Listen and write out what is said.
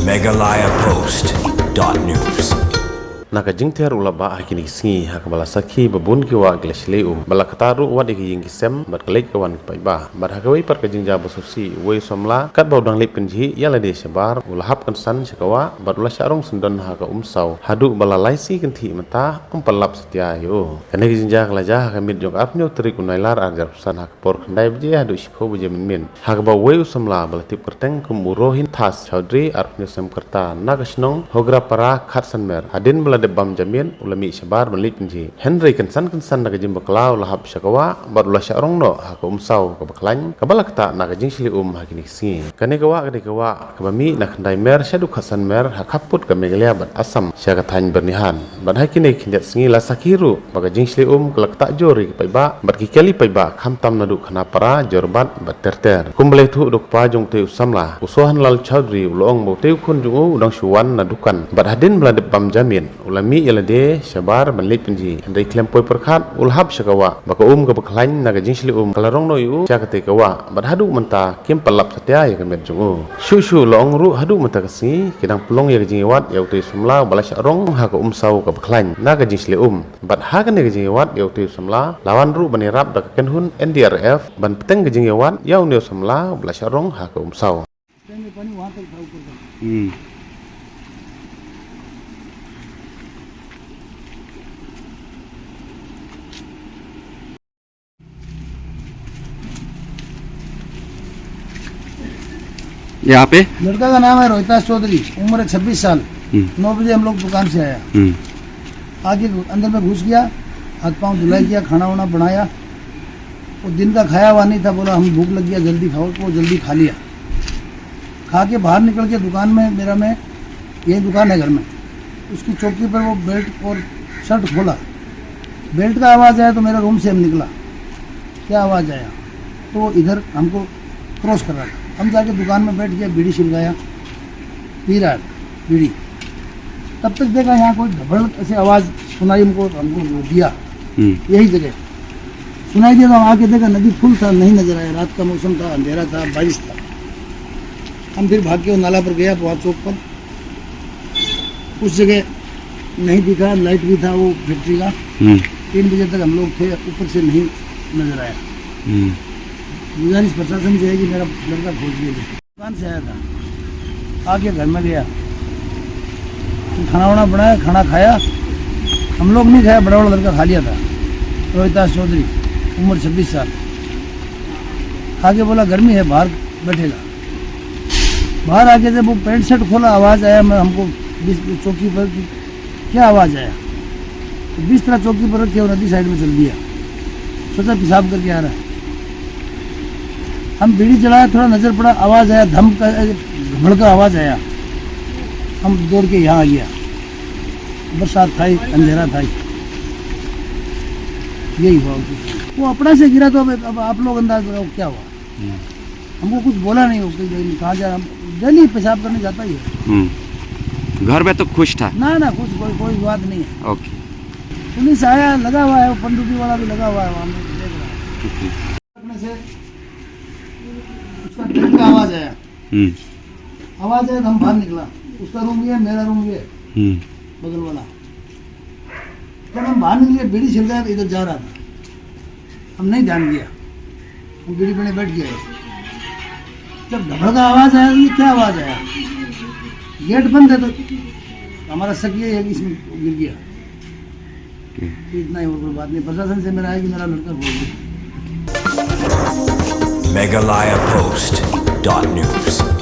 megalayapost.news Naka jingter ulaba hakini singi hakabala sakhi babun kiwa glesle balakataru wadi ki gisem bat kelek kawan paiba bat hakawai par ka jingja basusi wei somla kat baudang lip kenji yala de sebar ulahap kan san sekawa bat ulah syarong sendon haka umsau hadu balalai si kenti mata umpalap setia yo kane jingja kalaja hakamit jong apnyo tri kunailar arjar pesan hakapor khandai bje hadu sipho bje min hakaba wei somla balatip kerteng kumurohin tas chaudhry arpnyo sem kerta nagasnong hogra para khat sanmer adin de bam jamin ulami sebar melit penji Henry kensan naga jim baklau lahap syakawa bat ulah syarong no haka umsau ka baklain kabala kata naga jing sili hakini singi kane kawa kabami nak khandai mer syadu khasan mer hakaput ka megalia bat asam syaka thain bernihan bat hakini kinjat singi la sakiru baga jing sili kalak tak jori paiba bat kikeli paiba khamtam nadu khana para jorbat bat terter kumbele thu dok pa jong te usamla usohan lal chaudhry ulong bo te khun jungu udang suwan nadukan bat hadin belade bam jamin ulami yalade sabar banlit penji andai klem poi perkhat ulhab syakawa baka ka baklain naga jingsli kalarong no yu syakate kawa bat hadu menta kim palap satya ya kemet jungu shu long ru hadu menta kasi kidang pulong ya jingiwat ya uti sumla bala syarong haka umsau ka baklain naga jingsli bat haga naga jingiwat ya uti sumla lawan ru banirap dak kenhun NDRF ban peteng ka jingiwat ya unio sumla bala syarong haka umsau यहाँ पे लड़का का नाम है रोहितास चौधरी, उम्र 26 साल। 9 बजे हम लोग दुकान से आया, आगे अंदर में घुस गया, हाथ पांव धुलाई किया, खाना वाना बनाया। वो दिन का खाया हुआ नहीं था, बोला हम भूख लग गया जल्दी खाओ, वो जल्दी खा लिया। खा के बाहर निकल के दुकान में यही दुकान है घर में, उसकी चौकी पर वो बेल्ट और शर्ट खोला। बेल्ट का आवाज़ आया तो मेरा रूम से हम निकला, क्या आवाज़ आया तो इधर हमको क्रॉस कर रहा था। हम जाके दुकान में बैठ गया, बीड़ी छिलकाया, पी रहा है बीड़ी। तब तक देखा यहाँ कोई धबड़ ऐसे आवाज़ सुनाई हमको दिया, यही जगह सुनाई दिया। तो हम आके देखा नदी फुल था, नहीं नजर आया, रात का मौसम था, अंधेरा था, बारिश था। हम फिर भाग के नाला पर गया, वहाँ चौक पर उस जगह नहीं दिखा, लाइट भी था वो फैक्ट्री का। 3 बजे तक हम लोग थे, ऊपर से नहीं नजर आया। गुजारिश प्रशासन से है कि मेरा लड़का खोज लीजिए। दुकान से आया था, आके घर में गया, खाना वाना बनाया, खाना खाया। हम लोग नहीं खाया, बड़ा लड़का खा लिया था, रोहितास चौधरी, उम्र 26 साल। आके बोला गर्मी है, बाहर बैठेगा। बाहर आके जब वो पैंट शर्ट खोला, आवाज़ आया हमको चौकी पर, क्या आवाज़ आया तो बिस्तर चौकी पर रखे और नदी साइड में चल दिया। सोचा पेशाब करके आ रहा है। हम बीड़ी जलाया, थोड़ा नजर पड़ा, आवाज़ आया, धम का घमड़ का आवाज़ आया। हम दौड़ के यहाँ आ गया, बरसात था, अंधेरा था, यही हुआ। वो अपना से गिरा तो अब आप लोग अंदाज लगाओ क्या हुआ। हमको कुछ बोला नहीं, वो कहा जा रहा, डेली पेशाब करने जाता ही है। घर में तो खुश था ना कुछ कोई बात नहीं है। ओके। पुलिस आया, लगा हुआ है, वो पंडुकी वाला भी लगा हुआ है, वहाँ देख रहा है। उसका बेल्ट का आवाज आया, आवाज आया तो हम बाहर निकला। उसका रूम ये, मेरा रूम ये, बगल वाला। जब हम बाहर निकले, बीड़ी छिल गया, इधर जा रहा था, हम नहीं ध्यान दिया, हम बीड़ी पीने बैठ गए। जब धबड़ का आवाज आया, ये क्या आवाज आया, गेट बंद है तो हमारा शक ये है कि इसमें गिर गया। इतना ही, और कोई बात नहीं। प्रशासन से मेरा है कि मेरा लड़का भूल गया। megalayapost.news